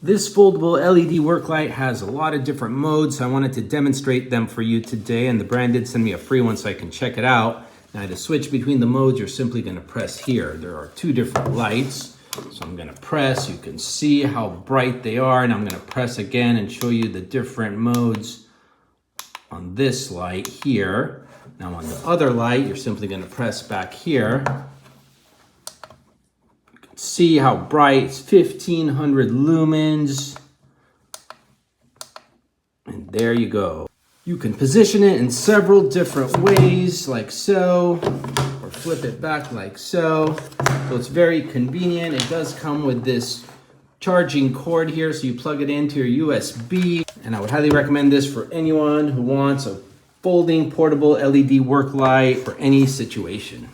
This foldable LED work light has a lot of different modes. I wanted to demonstrate them for you today, and the brand did send me a free one so I can check it out. Now to switch between the modes, you're simply gonna press here. There are two different lights. So I'm gonna press, you can see how bright they are, and I'm gonna press again and show you the different modes on this light here. Now on the other light, you're simply gonna press back here. You can see how bright, it's 1500 lumens. And there you go. You can position it in several different ways, like so, or flip it back like so. So it's very convenient. It does come with this charging cord here, so you plug it into your USB. And I would highly recommend this for anyone who wants a folding portable LED work light for any situation.